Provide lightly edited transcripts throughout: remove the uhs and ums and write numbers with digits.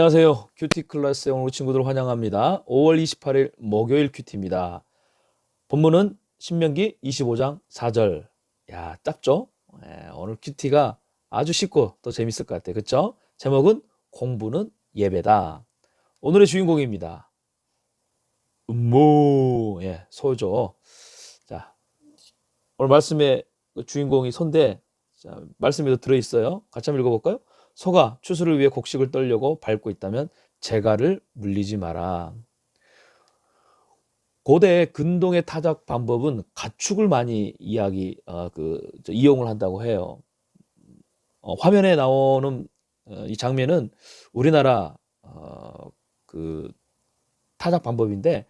안녕하세요. 큐티 클래스에 오는 친구들 환영합니다. 5월 28일 목요일 큐티입니다. 본문은 신명기 25장 4절. 야, 짧죠? 오늘 큐티가 아주 쉽고 또 재밌을 것 같아요. 그렇죠? 제목은 공부는 예배다. 오늘의 주인공입니다. 소죠. 자, 오늘 말씀의 주인공이 소인데, 자, 말씀에도 들어있어요. 같이 한번 읽어볼까요? 소가 추수를 위해 곡식을 떨려고 밟고 있다면 재갈을 물리지 마라. 고대 근동의 타작 방법은 가축을 많이 이용을 한다고 해요. 화면에 나오는 이 장면은 우리나라 그 타작 방법인데,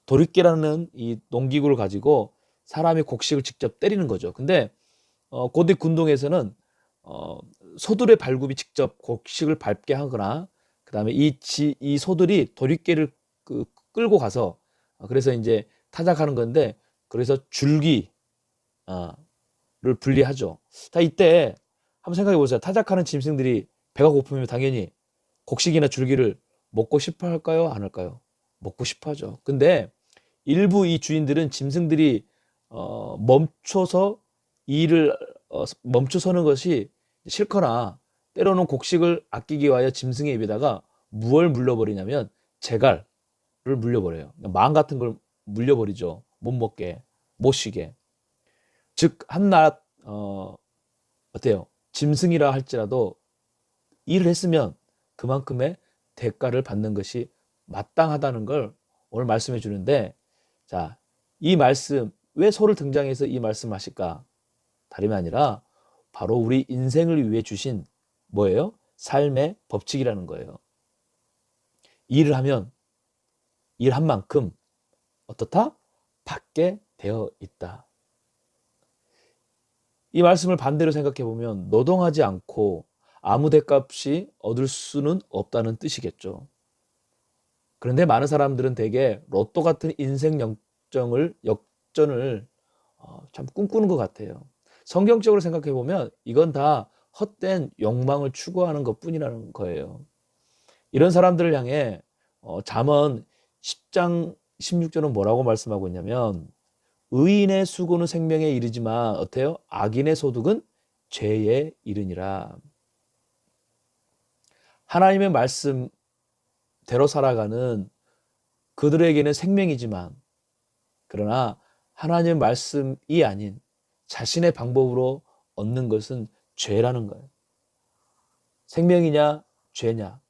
도리깨라는 이 농기구를 가지고 사람이 곡식을 직접 때리는 거죠. 근데 고대 근동에서는 소들의 발굽이 직접 곡식을 밟게 하거나, 그 다음에 이 소들이 도리깨를 끌고 가서, 그래서 이제 타작하는 건데, 그래서 줄기를 분리하죠. 자, 이때 한번 생각해 보세요. 타작하는 짐승들이 배가 고프면 당연히 곡식이나 줄기를 먹고 싶어 할까요? 안 할까요? 먹고 싶어 하죠. 근데 일부 이 주인들은 짐승들이 멈춰서 일을 멈춰서는 것이 싫거나, 때로는 곡식을 아끼기 위하여 짐승의 입에다가 무엇을 물려버리냐면 재갈을 물려버려요. 망 같은 걸 물려버리죠. 못 먹게, 못 쉬게. 즉 한낱 어때요? 짐승이라 할지라도 일을 했으면 그만큼의 대가를 받는 것이 마땅하다는 걸 오늘 말씀해 주는데, 자, 이 말씀, 왜 소를 등장해서 이 말씀을 하실까? 다름이 아니라 바로 우리 인생을 위해 주신 뭐예요? 삶의 법칙이라는 거예요. 일을 하면 일한 만큼 어떻다? 받게 되어 있다. 이 말씀을 반대로 생각해 보면 노동하지 않고 아무 대가 없이 얻을 수는 없다는 뜻이겠죠. 그런데 많은 사람들은 대개 로또 같은 인생 역전을 참 꿈꾸는 것 같아요. 성경적으로 생각해 보면 이건 다 헛된 욕망을 추구하는 것뿐이라는 거예요. 이런 사람들을 향해 잠언 10장 16절은 뭐라고 말씀하고 있냐면, 의인의 수고는 생명에 이르지만 어때요? 악인의 소득은 죄에 이르니라. 하나님의 말씀대로 살아가는 그들에게는 생명이지만, 그러나 하나님의 말씀이 아닌 자신의 방법으로 얻는 것은 죄라는 거예요. 생명이냐 죄냐.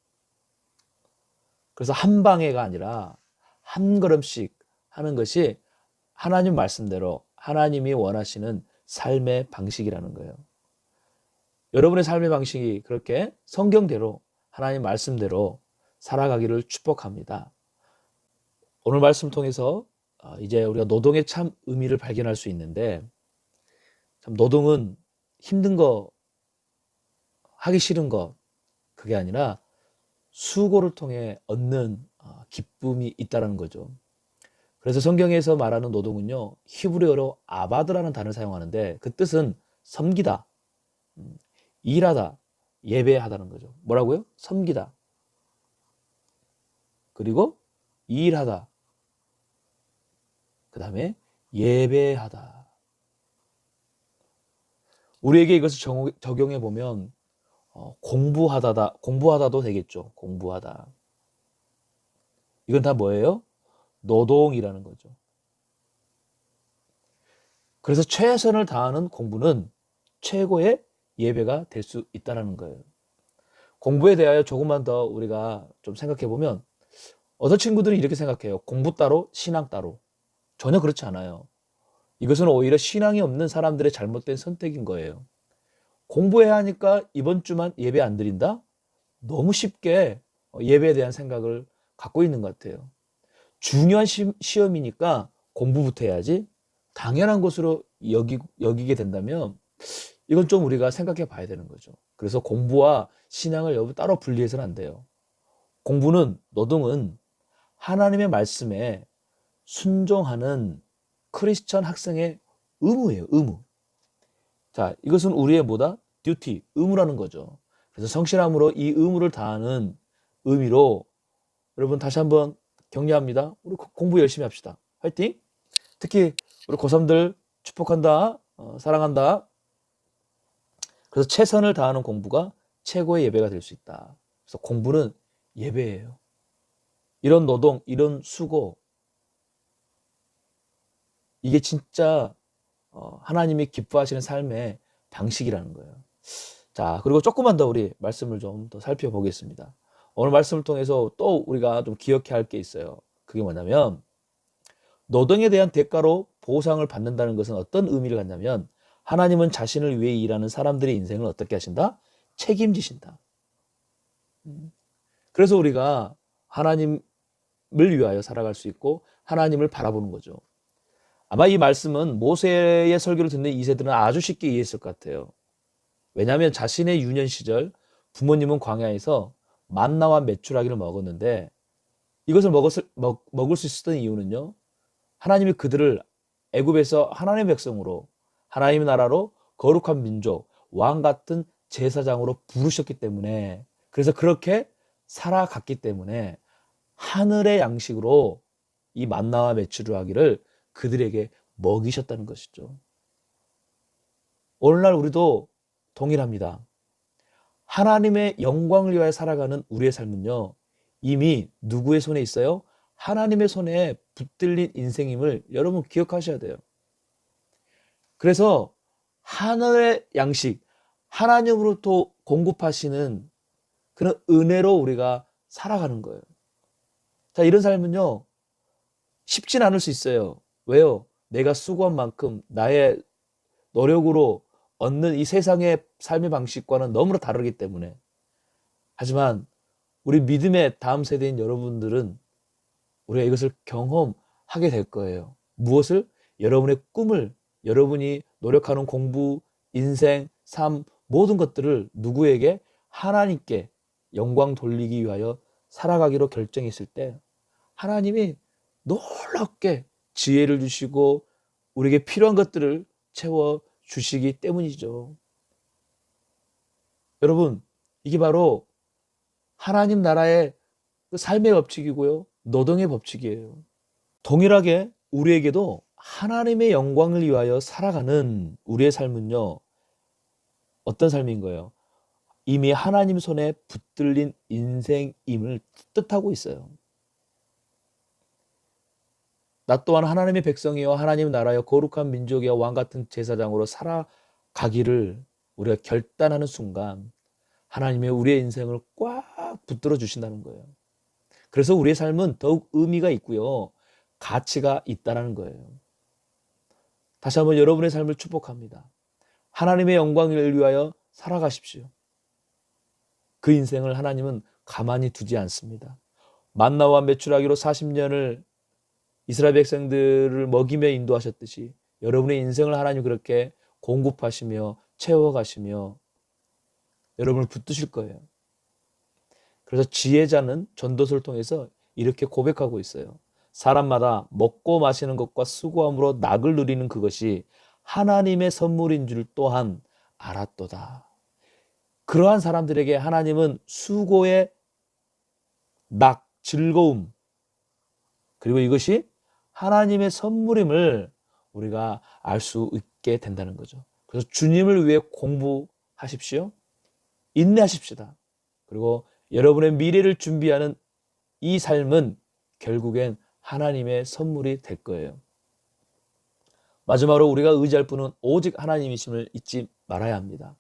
그래서 한 방해가 아니라 한 걸음씩 하는 것이 하나님 말씀대로 하나님이 원하시는 삶의 방식이라는 거예요. 여러분의 삶의 방식이 그렇게 성경대로 하나님 말씀대로 살아가기를 축복합니다. 오늘 말씀 통해서 이제 우리가 노동의 참 의미를 발견할 수 있는데, 참 노동은 힘든 거, 하기 싫은 거, 그게 아니라 수고를 통해 얻는 기쁨이 있다는 거죠. 그래서 성경에서 말하는 노동은요, 히브리어로 아바드라는 단어를 사용하는데, 그 뜻은 섬기다, 일하다, 예배하다는 거죠. 뭐라고요? 섬기다, 그리고 일하다, 그 다음에 예배하다. 우리에게 이것을 적용해 보면 공부하다도 되겠죠. 공부하다. 이건 다 뭐예요? 노동이라는 거죠. 그래서 최선을 다하는 공부는 최고의 예배가 될 수 있다는 거예요. 공부에 대하여 조금만 더 우리가 좀 생각해 보면, 어떤 친구들이 이렇게 생각해요. 공부 따로, 신앙 따로. 전혀 그렇지 않아요. 이것은 오히려 신앙이 없는 사람들의 잘못된 선택인 거예요. 공부해야 하니까 이번 주만 예배 안 드린다? 너무 쉽게 예배에 대한 생각을 갖고 있는 것 같아요. 중요한 시험이니까 공부부터 해야지, 당연한 것으로 여기게 된다면 이건 좀 우리가 생각해 봐야 되는 거죠. 그래서 공부와 신앙을 따로 분리해서는 안 돼요. 노동은 하나님의 말씀에 순종하는 크리스천 학생의 의무예요. 의무. 자, 이것은 우리의 듀티, 의무라는 거죠. 그래서 성실함으로 이 의무를 다하는 의미로 여러분 다시 한번 격려합니다. 우리 공부 열심히 합시다. 화이팅! 특히 우리 고3들 축복한다. 사랑한다. 그래서 최선을 다하는 공부가 최고의 예배가 될 수 있다. 그래서 공부는 예배예요. 이런 노동, 이런 수고, 이게 진짜 하나님이 기뻐하시는 삶의 방식이라는 거예요. 자, 그리고 조금만 더 우리 말씀을 좀 더 살펴보겠습니다. 오늘 말씀을 통해서 또 우리가 좀 기억해야 할 게 있어요. 그게 뭐냐면 노동에 대한 대가로 보상을 받는다는 것은 어떤 의미를 갖냐면 하나님은 자신을 위해 일하는 사람들의 인생을 어떻게 하신다? 책임지신다. 그래서 우리가 하나님을 위하여 살아갈 수 있고 하나님을 바라보는 거죠. 아마 이 말씀은 모세의 설교를 듣는 2세들은 아주 쉽게 이해했을 것 같아요. 왜냐하면 자신의 유년 시절 부모님은 광야에서 만나와 메추라기를 먹었는데 이것을 먹을 수 있었던 이유는요. 하나님이 그들을 애굽에서 하나님의 백성으로 하나님의 나라로 거룩한 민족, 왕 같은 제사장으로 부르셨기 때문에 그래서 그렇게 살아갔기 때문에 하늘의 양식으로 이 만나와 메추라기를 그들에게 먹이셨다는 것이죠. 오늘날 우리도 동일합니다. 하나님의 영광을 위하여 살아가는 우리의 삶은요. 이미 누구의 손에 있어요? 하나님의 손에 붙들린 인생임을 여러분 기억하셔야 돼요. 그래서 하늘의 양식, 하나님으로부터 공급하시는 그런 은혜로 우리가 살아가는 거예요. 자, 이런 삶은요. 쉽진 않을 수 있어요. 왜요? 내가 수고한 만큼 나의 노력으로 얻는 이 세상의 삶의 방식과는 너무나 다르기 때문에. 하지만 우리 믿음의 다음 세대인 여러분들은 우리가 이것을 경험하게 될 거예요. 무엇을? 여러분의 꿈을, 여러분이 노력하는 공부, 인생, 삶, 모든 것들을 누구에게? 하나님께 영광 돌리기 위하여 살아가기로 결정했을 때 하나님이 놀랍게 지혜를 주시고 우리에게 필요한 것들을 채워 주시기 때문이죠. 여러분, 이게 바로 하나님 나라의 그 삶의 법칙이고요. 노동의 법칙이에요. 동일하게 우리에게도 하나님의 영광을 위하여 살아가는 우리의 삶은요. 어떤 삶인 거예요? 이미 하나님 손에 붙들린 인생임을 뜻하고 있어요. 나 또한 하나님의 백성이요 하나님 나라여 거룩한 민족이여 왕 같은 제사장으로 살아가기를 우리가 결단하는 순간 하나님의 우리의 인생을 꽉 붙들어 주신다는 거예요. 그래서 우리의 삶은 더욱 의미가 있고요. 가치가 있다는 거예요. 다시 한번 여러분의 삶을 축복합니다. 하나님의 영광을 위하여 살아가십시오. 그 인생을 하나님은 가만히 두지 않습니다. 만나와 메추라기로 40년을 이스라엘 백성들을 먹이며 인도하셨듯이 여러분의 인생을 하나님 그렇게 공급하시며 채워가시며 여러분을 붙드실 거예요. 그래서 지혜자는 전도서를 통해서 이렇게 고백하고 있어요. 사람마다 먹고 마시는 것과 수고함으로 낙을 누리는 그것이 하나님의 선물인 줄 또한 알았도다. 그러한 사람들에게 하나님은 수고의 낙, 즐거움, 그리고 이것이 하나님의 선물임을 우리가 알 수 있게 된다는 거죠. 그래서 주님을 위해 공부하십시오. 인내하십시다. 그리고 여러분의 미래를 준비하는 이 삶은 결국엔 하나님의 선물이 될 거예요. 마지막으로 우리가 의지할 분은 오직 하나님이심을 잊지 말아야 합니다.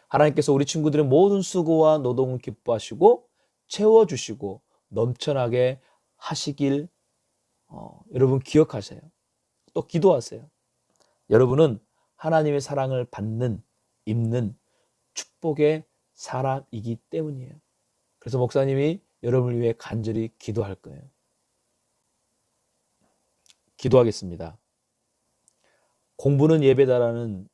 하나님께서 우리 친구들의 모든 수고와 노동을 기뻐하시고 채워주시고 넘쳐나게 하시길 여러분 기억하세요. 또 기도하세요. 여러분은 하나님의 사랑을 받는, 입는 축복의 사람이기 때문이에요. 그래서 목사님이 여러분을 위해 간절히 기도할 거예요. 기도하겠습니다. 공부는 예배다라는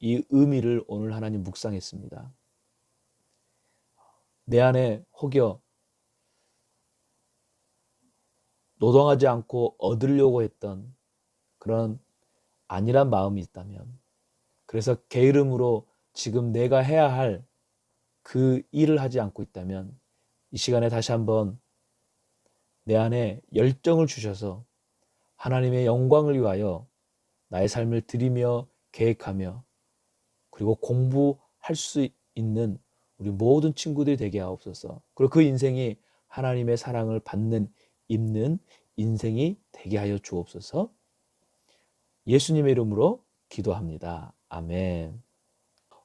이 의미를 오늘 하나님 묵상했습니다. 내 안에 혹여 노동하지 않고 얻으려고 했던 그런 안일한 마음이 있다면, 그래서 게으름으로 지금 내가 해야 할 그 일을 하지 않고 있다면 이 시간에 다시 한번 내 안에 열정을 주셔서 하나님의 영광을 위하여 나의 삶을 드리며 계획하며 그리고 공부할 수 있는 우리 모든 친구들이 되게 하옵소서. 그리고 그 인생이 하나님의 사랑을 받는 입는 인생이 되게 하여 주옵소서. 예수님의 이름으로 기도합니다. 아멘.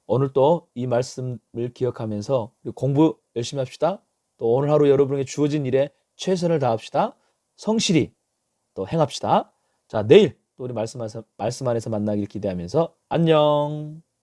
오늘 또 이 말씀을 기억하면서 공부 열심히 합시다. 또 오늘 하루 여러분에게 주어진 일에 최선을 다합시다. 성실히 또 행합시다. 자, 내일 또 우리 말씀 안에서 만나길 기대하면서 안녕.